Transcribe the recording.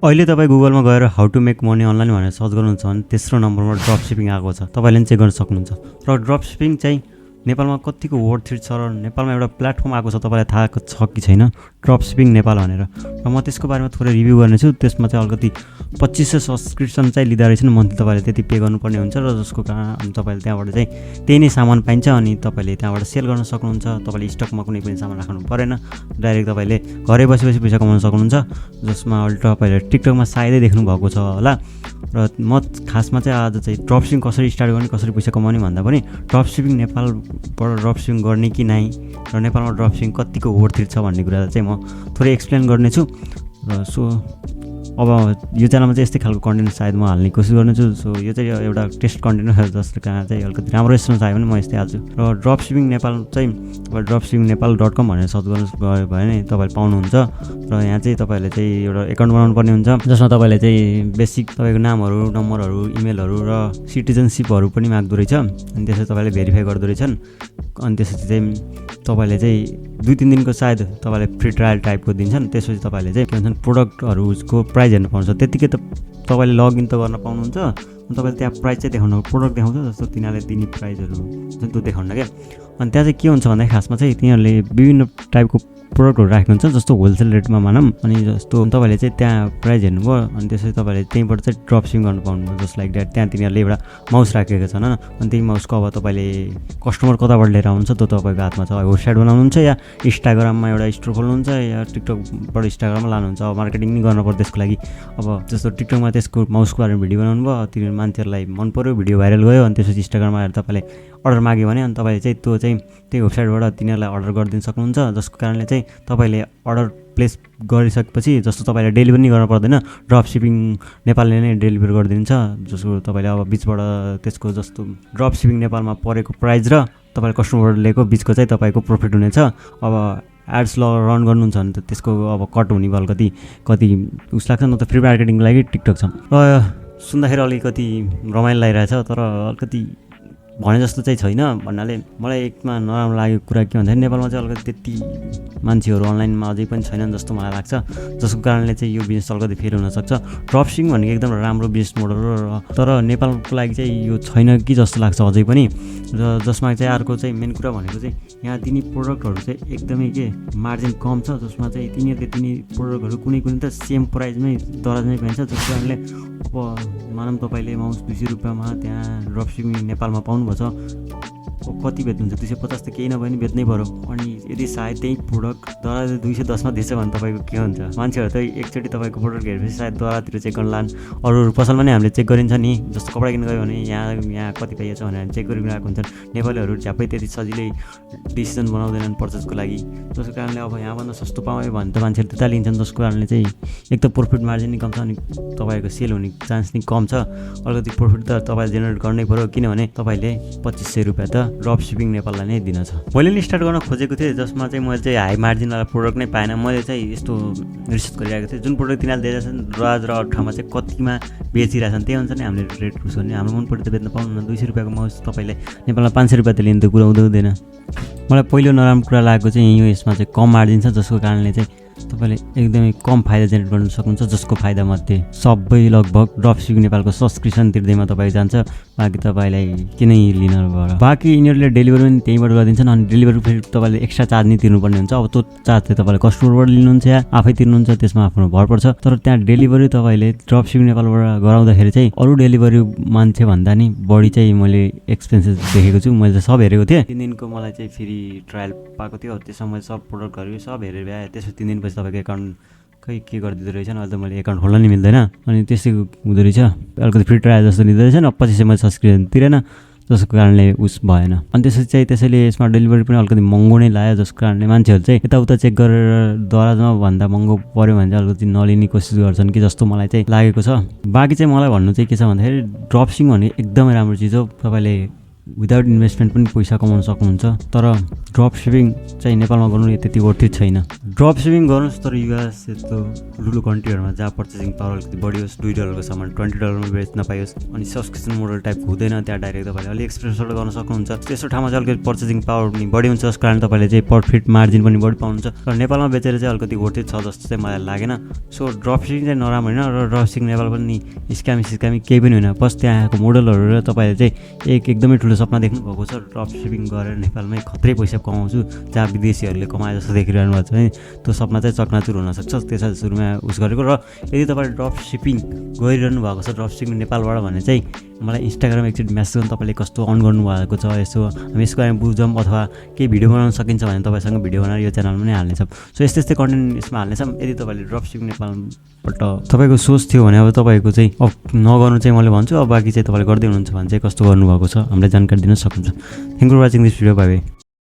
अहिले तपाईँ गुगलमा गएर how to make money online भनेर सर्च गर्नुहुन्छ भने तेस्रो नम्बरमा ड्रप सिपिङ आएको छ। तपाईँले पनि चेक गर्न सक्नुहुन्छ। र ड्रप सिपिङ चाहिँ नेपालमा कतिको वर्थ इट छ र नेपालमा एउटा प्लेटफर्म आएको छ, तपाईँलाई थाहा छ कि छैन, ड्रप सिपिङ नेपाल भनेर। र म त्यसको बारेमा थोरै रिभ्यू गर्नेछु। त्यसमा चाहिँ अलिकति 2500 सब्सक्रिप्सन चाहिँ लिँदो रहेछन् मन्थली। तपाईँले त्यति पे गर्नुपर्ने हुन्छ र जसको कारण तपाईँले त्यहाँबाट चाहिँ त्यही नै सामान पाइन्छ अनि तपाईँले त्यहाँबाट सेल गर्न सक्नुहुन्छ। तपाईँले स्टकमा कुनै पनि सामान राख्नु परेन, डाइरेक्ट तपाईँले घरै बसी पैसा कमाउन सक्नुहुन्छ। जसमा अहिले तपाईँले टिकटकमा सायदै देख्नुभएको छ होला। र म खासमा चाहिँ आज चाहिँ ड्रप सिपिङ कसरी स्टार्ट गर्ने, कसरी पैसा कमाउने भन्दा पनि ड्रप सिपिङ नेपालबाट ड्रप सिपिङ गर्ने कि नै र नेपालमा ड्रप सिपिङ कतिको वर्थ इट छ भन्ने कुरा चाहिँ म थोरै एक्सप्लेन गर्नेछु। र सो अब यो च्यानलमा चाहिँ यस्तै खालको कन्टेन्ट सायद म हाल्ने कोसिस गर्नेछु। सो यो चाहिँ एउटा टेस्ट कन्टेन्ट हो जसको कहाँ चाहिँ अलिकति राम्रो रेस्पोन्स आयो भने म यस्तै हाल्छु। र ड्रप सिपिङ नेपाल चाहिँ तपाईँ dropshippingnepal.com भनेर सर्च गर्नु गयो भने तपाईँले पाउनुहुन्छ। र यहाँ चाहिँ तपाईँहरूले चाहिँ एउटा एकाउन्ट बनाउनु पर्ने हुन्छ, जसमा तपाईँले चाहिँ बेसिक तपाईँको नामहरू, नम्बरहरू, इमेलहरू र सिटिजनसिपहरू पनि माग्दो रहेछ। अनि त्यसपछि तपाईँले भेरिफाई गर्दो रहेछन्। अनि त्यसपछि चाहिँ तपाईँले चाहिँ 2-3 दिनको सायद तपाईँले फ्री ट्रायल टाइपको दिन्छन्। त्यसपछि तपाईँले चाहिँ के भन्छन् प्रोडक्टहरूको प्राइस हेर्नु पाउँछ। त्यतिकै त तपाईँले लगइन त गर्न पाउनुहुन्छ। तपाईँले त्यहाँ प्राइस चाहिँ देखाउनु, प्रोडक्ट देखाउँछ जस्तो तिनीहरूले दिने प्राइसहरू चाहिँ त्यो देखाउनु क्या। अनि त्यहाँ चाहिँ के हुन्छ भन्दा खासमा चाहिँ तिनीहरूले विभिन्न टाइपको प्रोडक्टहरू राखेको हुन्छ, जस्तो होलसेल रेटमा मानौँ। अनि जस्तो तपाईँले चाहिँ त्यहाँ प्राइस हेर्नुभयो अनि त्यसपछि तपाईँले त्यहीँबाट चाहिँ ड्रप सिपिङ गर्नु पाउनुभयो। जस्ट लाइक द्याट त्यहाँ तिनीहरूले एउटा माउस राखेको छन् होइन। अनि त्यही माउसको अब तपाईँले कस्टमर कताबाट लिएर आउनुहुन्छ त्यो तपाईँको हातमा छ। वेबसाइट बनाउनुहुन्छ या इन्स्टाग्राममा एउटा स्टोर खोल्नुहुन्छ या टिकटकबाट इन्स्टाग्राममा लानुहुन्छ। अब मार्केटिङ नि गर्नुपर्छ त्यसको लागि। अब जस्तो टिकटकमा त्यसको माउसको बारेमा भिडियो बनाउनु भयो, तिनीहरू मान्छेहरूलाई मन पऱ्यो, भिडियो भाइरल गयो। अनि त्यसपछि इन्स्टाग्राममा आएर तपाईँले अर्डर माग्यो भने अनि तपाईँले चाहिँ त्यो चाहिँ त्यही वेबसाइटबाट तिनीहरूलाई अर्डर गरिदिन सक्नुहुन्छ। जसको कारणले चाहिँ तपाईँले अर्डर प्लेस गरिसकेपछि जस्तो तपाईँले डेलिभरी गर्न पर्दैन, ड्रप सिपिङ नेपालले नै डेलिभर गरिदिन्छ। जसको तपाईँले अब बिचबाट त्यसको जस्तो ड्रप सिपिङ नेपालमा परेको प्राइस र तपाईँले कस्टमरबाट लिएको बिचको चाहिँ तपाईँको प्रफिट हुनेछ। अब एड्स रन गर्नुहुन्छ भने त त्यसको अब कट हुने भयो कति उस लाग्छ न त फ्री मार्केटिङको लागि टिकटक छ। र सुन्दाखेरि अलिकति रमाइलो लागिरहेछ, तर अलिकति भने जस्तो चाहिँ छैन। भन्नाले मलाई एकमा नराम्रो लागेको कुरा के भन्दाखेरि नेपालमा चाहिँ अलिकति त्यति मान्छेहरू अनलाइनमा अझै पनि छैनन् जस्तो मलाई लाग्छ। जसको कारणले चाहिँ यो बिजनेस अलिकति फेल हुनसक्छ। ड्रप सिपिङ भनेको एकदम राम्रो बिजनेस मोडल हो, तर नेपालको लागि चाहिँ यो छैन कि जस्तो लाग्छ अझै पनि। र जसमा चाहिँ अर्को चाहिँ मेन कुरा भनेको चाहिँ यहाँ दिने प्रोडक्टहरू चाहिँ एकदमै के मार्जिन कम छ। जसमा चाहिँ तिनीहरूले दिने प्रोडक्टहरू कुनै त सेम प्राइसमै दराजमै पाइन्छ। जसको कारणले अब मानौँ तपाईँले माउस 200 रुपियाँमा त्यहाँ ड्रप सिपिङ नेपालमा पाउनुभएको छ, कति बेच्नुहुन्छ? 250 त केही नभए नि बेच्नै पऱ्यो। अनि यदि सायद त्यही प्रोडक्ट दराज 210मा दिएछ भने तपाईँको के हुन्छ? मान्छेहरू त एकचोटि तपाईँको प्रोडक्ट हेरेपछि सायद दरातिर चेक गर्न लान्। अरू पसलमा नै हामीले चेक गरिन्छ नि। जस्तो कपडा किन्न गयो भने यहाँ कति पाइएछ भनेर चेक गरिरहेको आएको हुन्छन्। नेपालीहरू झ्यापै त्यति सजिलै डिसिजन बनाउँदैनन् पर्चेसको लागि। जसको कारणले अब यहाँभन्दा सस्तो पायो भने त मान्छेहरू त्यता लिन्छन्। जसको कारणले चाहिँ एक त प्रफिट मार्जिन नि कम छ अनि तपाईँको सेल हुने चान्स नि कम छ। अलिकति प्रफिट त तपाईँले जेनेरेट गर्नै पऱ्यो, किनभने तपाईँले 2500 रुपियाँ त ड्रप सिपिङ नेपाललाई नै दिन छ। मैले नि स्टार्ट गर्न खोजेको थिएँ, जसमा चाहिँ मैले चाहिँ हाई मार्जिनवाला प्रोडक्ट नै पाएन। मैले चाहिँ यस्तो रिसर्च गरिरहेको थिएँ जुन प्रोडक्ट तिनीहरूले दिइरहेछन् दराज र अरू ठाउँमा चाहिँ कतिमा बेचिरहेछन् त्यही अनुसार नै हामीले रेट पुस गर्ने। हाम्रो मन पऱ्यो त बेच्न पाउनुहुन्न। 200 रुपियाँको माउस तपाईँले नेपालमा 500 रुपियाँ त लिनु त कुरा हुँदैन। मलाई पहिलो नराम्रो कुरा लागेको चाहिँ यो यसमा चाहिँ कम मार्जिन छ। जसको कारणले चाहिँ तपाईँले एकदमै कम फाइदा जेनेरेट गर्न सक्नुहुन्छ। जसको फाइदा मध्ये सबै लगभग ड्रप सिपिङ नेपालको सब्सक्रिप्सन तिर्दैमा तपाईँ जान्छ। बाँकी तपाईँलाई किनै लिन भयो। बाँकी यिनीहरूले डेलिभरी पनि त्यहीँबाट गरिदिन्छन्। अनि डेलिभरी फेरि तपाईँले एक्स्ट्रा चार्ज नै तिर्नुपर्ने हुन्छ। अब त्यो चार्ज चाहिँ तपाईँले कस्टमरबाट लिनुहुन्छ या आफै तिर्नुहुन्छ, त्यसमा आफ्नो भर पर्छ। तर त्यहाँ डेलिभरी तपाईँले ड्रप सिपिङ नेपालबाट गराउँदाखेरि चाहिँ अरू डेलिभरी मान्छे भन्दा नि बढी चाहिँ मैले एक्सपेन्सेस देखेको छु। मैले त सब हेरेको थिएँ। 3 दिनको मलाई चाहिँ फ्री ट्रायल पाएको थियो। त्यसमा मैले सब प्रोडक्टहरू सब हेरेर भ्याएँ। त्यसपछि 3 दिनपछि तपाईँको एकाउन्ट खै के गरिदिँदो रहेछ। अहिले त मैले एकाउन्ट खोल्न नि मिल्दैन। अनि त्यस्तै हुँदो रहेछ, अलिकति फ्री ट्रायल जस्तो लिँदो रहेछ। 2500 मैले सब्सक्रिप्सन तिरेन, जसको कारणले उस भएन। अनि त्यसपछि चाहिँ त्यसैले यसमा डेलिभरी पनि अलिकति महँगो नै लाग्यो। जसको कारणले मान्छेहरू चाहिँ यताउता चेक गरेर दराजमा भन्दा महँगो पऱ्यो भने चाहिँ अलिकति नलिने कोसिस गर्छन् कि जस्तो मलाई चाहिँ लागेको छ। बाँकी चाहिँ मलाई भन्नु चाहिँ के छ भन्दाखेरि ड्रप सिपिङ भन्ने एकदमै राम्रो चिज हो। तपाईँले विदाउट इन्भेस्टमेन्ट पनि पैसा कमाउन सक्नुहुन्छ। तर ड्रप सिपिङ चाहिँ नेपालमा गर्नु त्यति वर्थ इट छैन। ड्रप सिपिङ गर्नुहोस् तर युएस यस्तो ठुलो कन्ट्रीहरूमा जहाँ पर्चेसिङ पावर अलिकति बढी होस्, $2 सामान $20 बेच्न पाइयोस्, अनि सब्सक्रिप्सन मोडल टाइपको हुँदैन, त्यहाँ डाइरेक्ट तपाईँले अलि एक्सप्रेसबाट गर्न सक्नुहुन्छ। त्यस्तो ठाउँमा चाहिँ अलिकति पर्चेसिङ पावर पनि बढी हुन्छ, जस कारण तपाईँले चाहिँ प्रफिट मार्जिन पनि बढी पाउनुहुन्छ। तर नेपालमा बेचेर चाहिँ अलिकति वर्थ इट छ जस्तो चाहिँ मलाई लागेन। सो ड्रप सिपिङ चाहिँ नराम्रो होइन, र ड्रप सिपिङ नेपाल पनि स्क्यामी केही पनि होइन। बस त्यहाँको मोडलहरू र तपाईँले चाहिँ एकदमै ठुलो सपना देख्नु भएको छ ड्रप सिपिङ गरेर नेपालमै खत्रै पैसा कमाउँछु, जहाँ विदेशीहरूले कमाए जस्तो देखिरहनु भएको छ है, त्यो सपना चाहिँ चकनाचुर हुनसक्छ। त्यसै सुरुमा उस गरेको। र यदि तपाईँले ड्रप सिपिङ गरिरहनु भएको छ, ड्रप सिपिङ नेपालबाट भने चाहिँ मलाई इन्स्टाग्राम एकचोटि म्यासेज गर्नु, तपाईँले कस्तो अर्न गर्नुभएको छ, यसो हामी यसको बारेमा बुझौँ, अथवा केही भिडियो बनाउन सकिन्छ भने तपाईँसँग भिडियो बनाएर यो च्यानलमा पनि हाल्नेछौँ। सो यस्तै कन्टेन्ट यसमा हाल्नेछौँ। यदि तपाईँले ड्रप सिपिङ नेपालबाट तपाईँको सोच थियो भने अब तपाईँको चाहिँ अब नगर्नु चाहिँ मैले भन्छु, अब बाँकी चाहिँ तपाईँले गर्दै हुनुहुन्छ भने चाहिँ कस्तो गर्नुभएको छ हामीलाई जानकारी दिन सक्नुहुन्छ। Thank you for watching this video. Bye by.